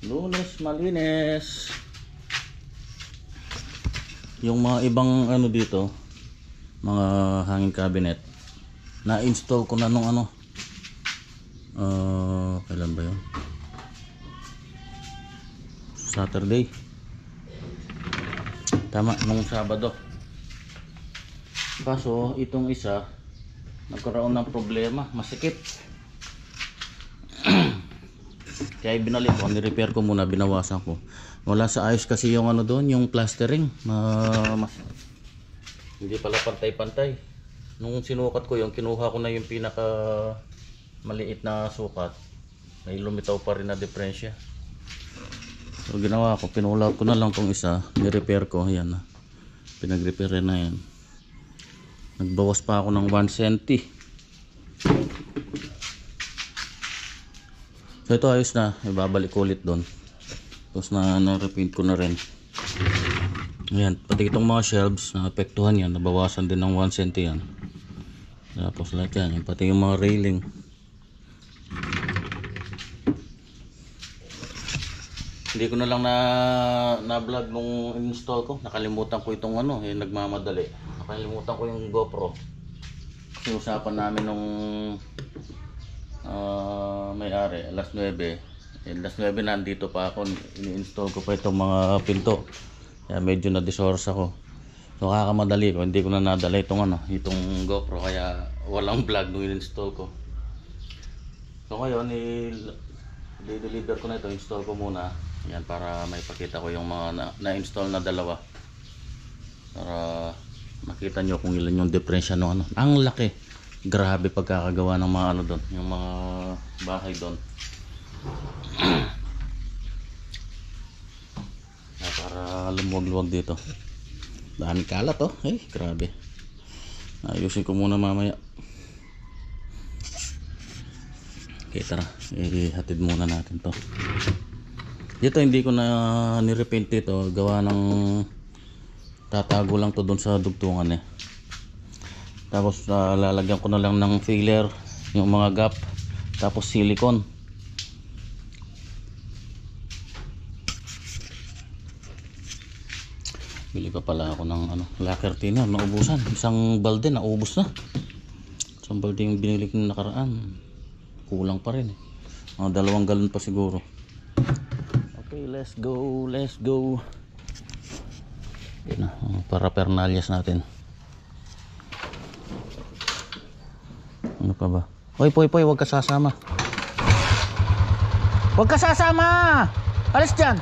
Lunes malinis. Yung mga ibang ano dito, mga hanging cabinet, na-install ko na nung ano, kailan ba yun? Saturday. Tama, nung Sabado. Kaso itong isa nagkaroon ng problema, masikip. Kaya binalik ko, ni-repair ko muna, binawasan ko. Wala sa ayos kasi yung ano doon, yung plastering. Hindi pala pantay-pantay. Nung sinukat ko yung kinuha ko na yung pinaka maliit na sukat. May lumitaw pa rin na diferensya. So ginawa ko, pinulaut ko na lang tong isa, ni-repair ko, yan na. Pinag-repair na yan. Nagbawas pa ako ng 1 centi. So ito ayos na, ibabalik ulit doon. Tapos na-repaint ko na rin. Ayan, pati itong mga shelves, naapektuhan yan, nabawasan din ng 1 centi yan. Tapos lahat yan, pati yung mga railing. Hindi ko na lang na vlog nung install ko. Nakalimutan ko itong ano, yung nagmamadali. Nakalimutan ko yung GoPro. Kasi usapan namin nung may-ari, alas 9. Alas 9 nandito pa ako, ini-install ko pa itong mga pinto. Kaya medyo na-disource ako. So kakamadali ko, hindi ko na nadala itong ano, itong GoPro, kaya walang vlog nung in-install ko. So ngayon, i-deliver ko na ito, install ko muna. Yan, para may pakita ko yung mga na-install na dalawa. Para makita nyo kung ilan yung diferensya ng ano. Ang laki. Grabe pagkakagawa ng mga ano doon, yung mga bahay doon. Para lumuwag-luwag dito. Dami kalat oh. Grabe. Ayusin ko muna mamaya. Okay, tara. Ihatid muna natin to. Dito hindi ko na nirepaint dito. Gawa ng tatago lang to doon sa dugtungan eh. Tapos lalagyan ko na lang ng filler, yung mga gap. Tapos silicone. Bili pa pala ako ng ano, lacquer thinner, naubusan. Isang balde naubos na. Isang balde yung binili ko nakaraan. Kulang pa rin eh. 2 galon pa siguro. Okay, let's go, let's go. Yan na, para pernalyas natin. Ano pa ba? Hoy, poy, huwag ka sasama. Huwag ka sasama! Alis dyan!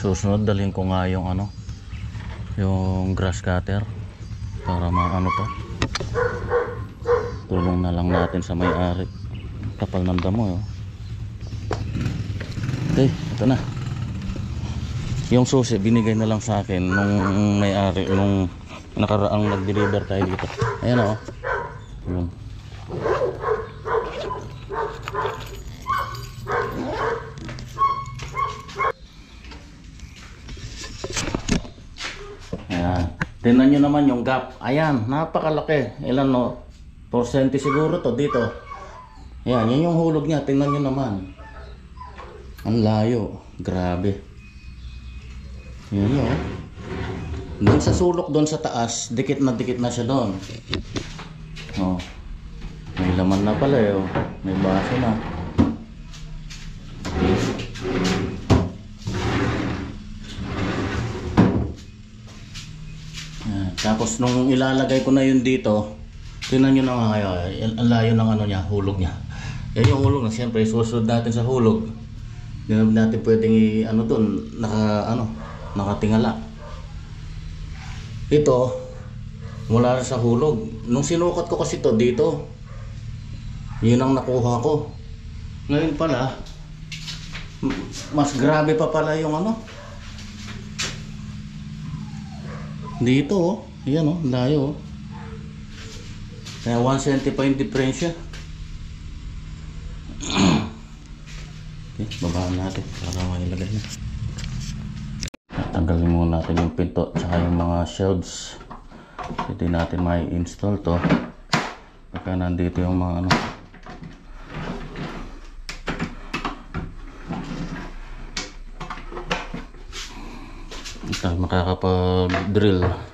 Susunod dalhin ko nga yung ano, yung grass cutter para maano to. Tulong na lang natin sa may-ari. Kapal ng damo. Okay, ito na. Yung susi binigay na lang sa akin nung may-ari nung nakaraang nag-deliver tayo dito. Ayan o. Yun. Ayan. Tingnan nyo naman yung gap. Ayan, napakalaki. Ilan no? Porsyente siguro to dito. Ayan, yan yung hulog niya. Tingnan nyo naman. Ang layo. Grabe. Yan yun. Doon sa sulok, doon sa taas, dikit na siya doon. Oh. May laman na pala eh. Oh. May baso na. Tapos nung ilalagay ko na yun dito, Tingnan nyo na nga kayo, ang layo ng ano niya, hulog niya. Yan yung hulog na siyempre susunod natin sa hulog. Hindi na natin pwedeng ano doon, nakatingala. Ito, mula sa hulog. Nung sinukat ko kasi to dito, yun ang nakuha ko. Ngayon pala, mas grabe pa pala yung ano. Dito oh, yan oh, layo oh. Kaya 1 cm pa yung diferensya. Okay, babaan natin para mailagay na. Tanggalin muna natin yung pinto at saka yung mga shelves. Hindi natin may install to pagka nandito yung mga ano. Ito makakapag-drill.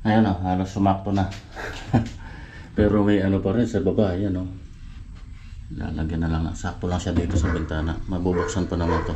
Ayan o, halos sumakto na. Pero may ano pa rin sa baba, ayan o. Lalagyan na lang, sakto lang siya dito sa bintana. Mabubuksan pa naman to.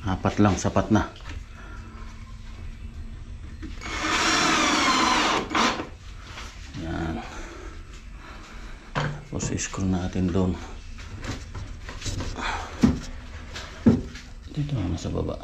Apat lang, sapat na. Yan. Tapos i-screw natin doon. Dito na sa baba.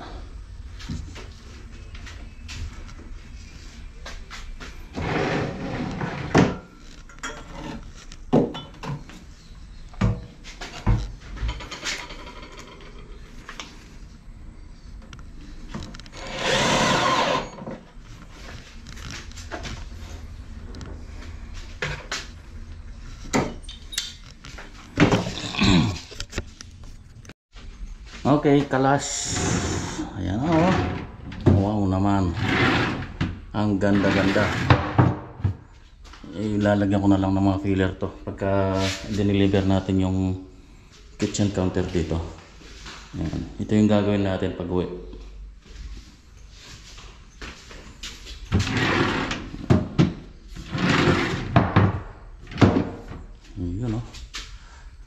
Okay, kalas. Ayan o. Wow naman. Ang ganda-ganda. Ilalagyan ko na lang ng mga filler to pagka dineliver natin yung kitchen counter dito. Ayan. Ito yung gagawin natin pag uwi. Yun o.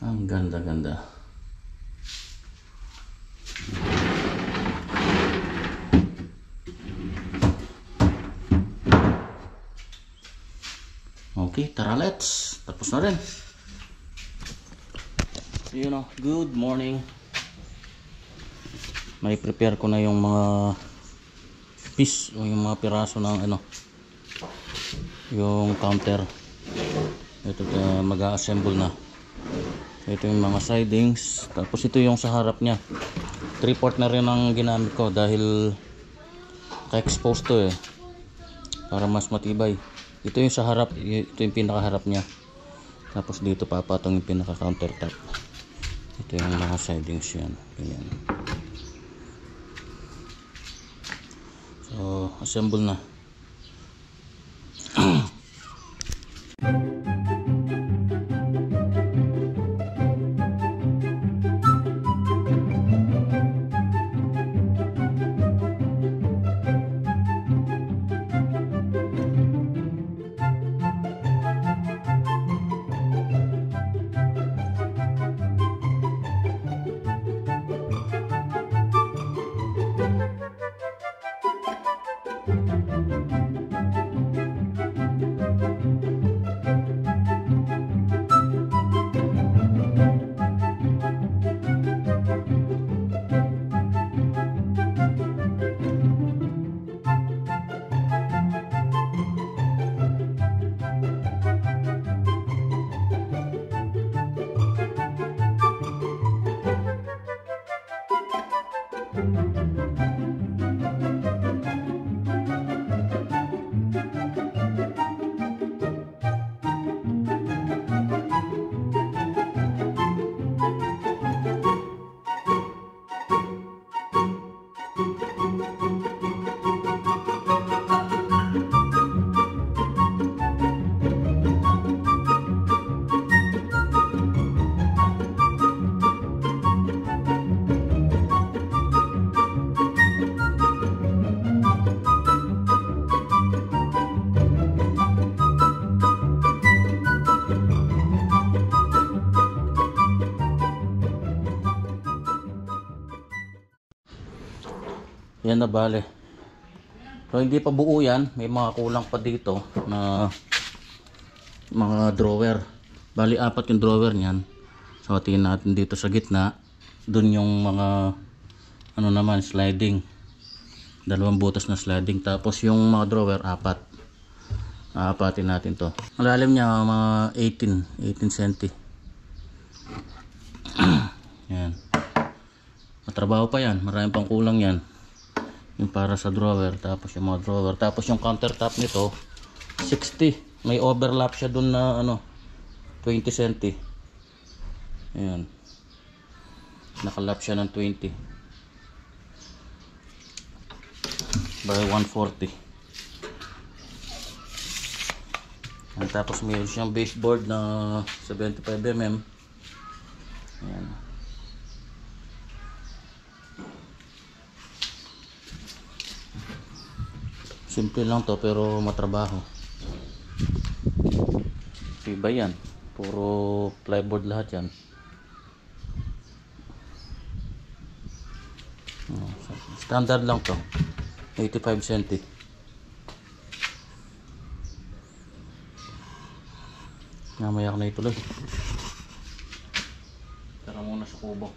Ang ganda-ganda. Okay, tara let's. Tapos na rin. You know, good morning. May prepare ko na yung mga piece o yung mga piraso ng ano, yung counter. Ito mag-a-assemble na. Ito yung mga sidings. Tapos ito yung sa harap niya. 3/4 na rin ang ginamit ko dahil ka-expose to eh. Para mas matibay. Ito yung sa harap, ito yung pinakaharap niya. Tapos dito papatong yung pinaka countertop. Ito yung mga sidings yan. Ganyan. So, assemble na. Yan na bale. So hindi pa buo yan, may mga kulang pa dito na mga drawer. Bali 4 yung drawer niyan. So tingnan natin dito sa gitna, dun yung mga ano naman sliding. 2 butas na sliding, tapos yung mga drawer 4. Aapatin natin to. Ang lalim niya mga 18 cm. Yan. Matrabaho pa yan, maraming pang kulang yan. Yung para sa drawer, tapos yung mga drawer, tapos yung countertop nito 60. May overlap siya dun na ano 20 cm. Ayan. Nakalap siya ng 20 by 140. Ayan, tapos mayroon siyang baseboard na 75 mm. Ayan. Simple lang to pero matrabaho. Iba yan. Puro plyboard lahat yan. Standard lang to. 85 cm. Namaya ko na ituloy. Tara muna sa kubo.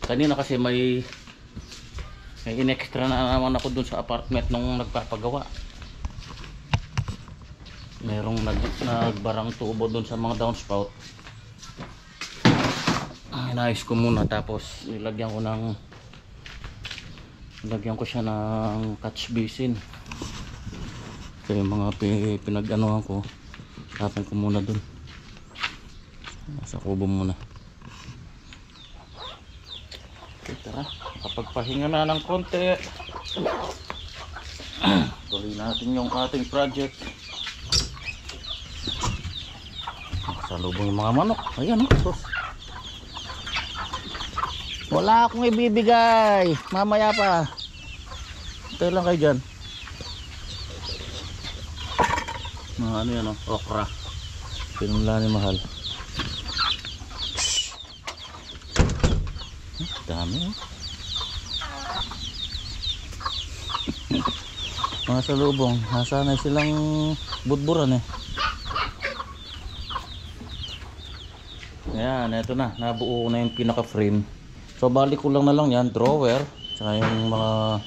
Kanina kasi may in-extra na naman ako dun sa apartment nung nagpapagawa. Merong nagbarang tubo dun sa mga downspout. Inayos ko muna, tapos nilagyan ko siya ng catch basin. So yung mga pinag-anuhan ko, tapon ko muna dun sa kubo muna. Tara, kapagpahinga na ng konti. Tuloy natin yung ating project. Nakasalubong yung mga manok. Ayan o. Wala akong ibibigay. Mamaya pa. Ito lang kayo dyan. Mga ano yan o, okra. Pinula ni mahal. Dami oh. Mga salubong, nasanay silang budburan eh. Ayan, eto na, nabuo ko na yung pinaka frame. So balik ko lang na lang yan, drawer, tsaka yung mga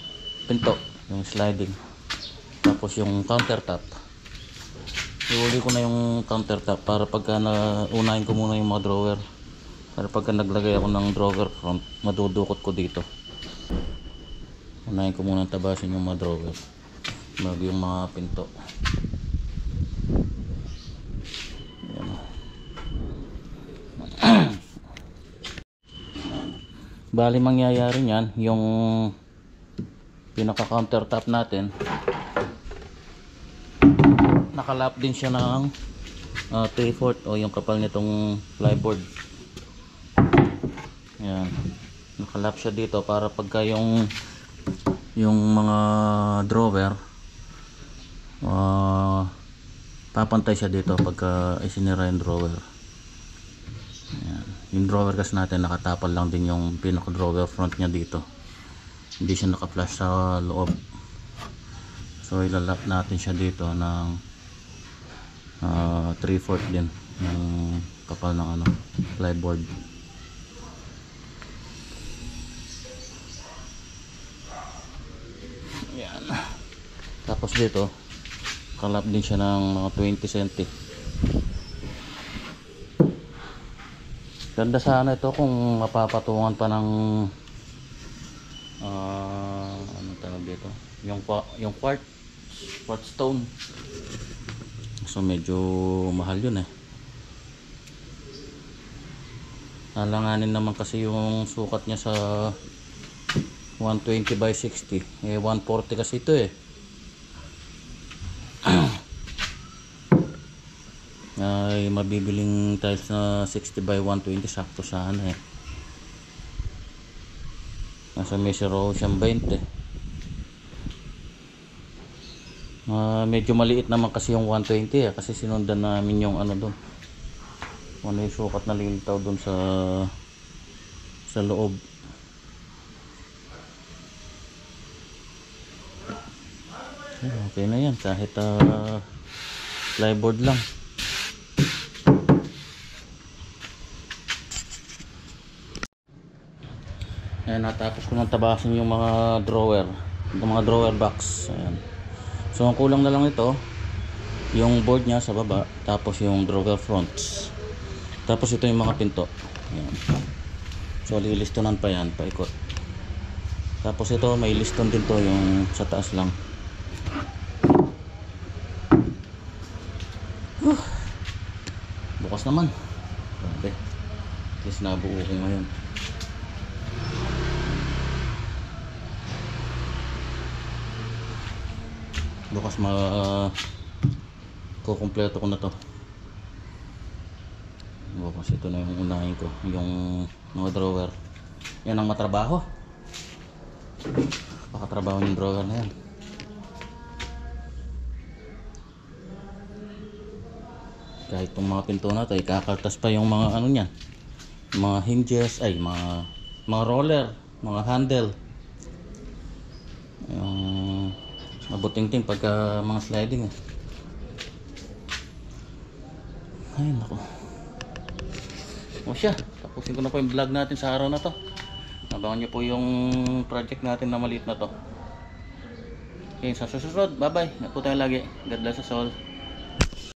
pinto, yung sliding, tapos yung countertop. Iuli ko na yung countertop para pagka unahin ko muna yung mga drawer. Para pagka naglagay ako ng drawer front, madudukot ko dito. Unahin ko muna tabasin yung mga drawer bago yung mga pinto. Ayan. Bali mangyayari niyan, yung pinaka countertop natin, nakalap din siya ng 3/4 o yung kapal nitong plyboard. Yan, nakalap siya dito para pagka yung mga drawer papantay siya dito pagka isinira yung drawer. Yan. Yung drawer kasi natin nakatapal lang din yung pinaka drawer front niya dito, hindi siya naka-flush sa loob. So ilalap natin siya dito ng 3/4 din yung kapal ng ano plyboard. Yan. Tapos dito kalap din siya ng mga 20 cm. Ganda sana ito kung mapapatungan pa ng anong tawag dito, yung quartz stone. So medyo mahal yun eh. Alanganin naman kasi yung sukat niya sa 120 by 60 eh, 140 kasi ito eh. Ay mabibiling tiles na 60 by 120 sakto sana eh. Nasa measure row siyang 20. Medyo maliit naman kasi yung 120 eh, kasi sinundan namin yung ano doon, ano yung sukat na lilitaw doon sa sa loob. Okay na yan kahit plyboard lang. Ayan, natapos ko nang tabasin yung mga drawer, yung mga drawer box. Ayan. So ang kulang na lang ito, yung board nya sa baba, tapos yung drawer fronts, tapos ito yung mga pinto. Ayan. So lilistonan pa yan, paikot. Tapos ito may liston din to, yung sa taas lang. Bukas naman. Grabe, at least nabuo ko ngayon. Bukas kukumpleto ko na to. Bukas ito na yung unahin ko, yung mga drawer. Yan ang matrabaho. Pakatrabaho yung drawer na yan. Kahit itong mga pinto na to, ikakaltas pa yung mga ano niyan, mga hinges, ay mga roller, mga handle, yung mabuting-ting pagka mga sliding. Ay nako. O siya, tapusin ko na po yung vlog natin sa araw na to. Abangan nyo po yung project natin na maliit na to. Okay, sa susunod, bye bye. Ingat po tayo lagi. God bless us all.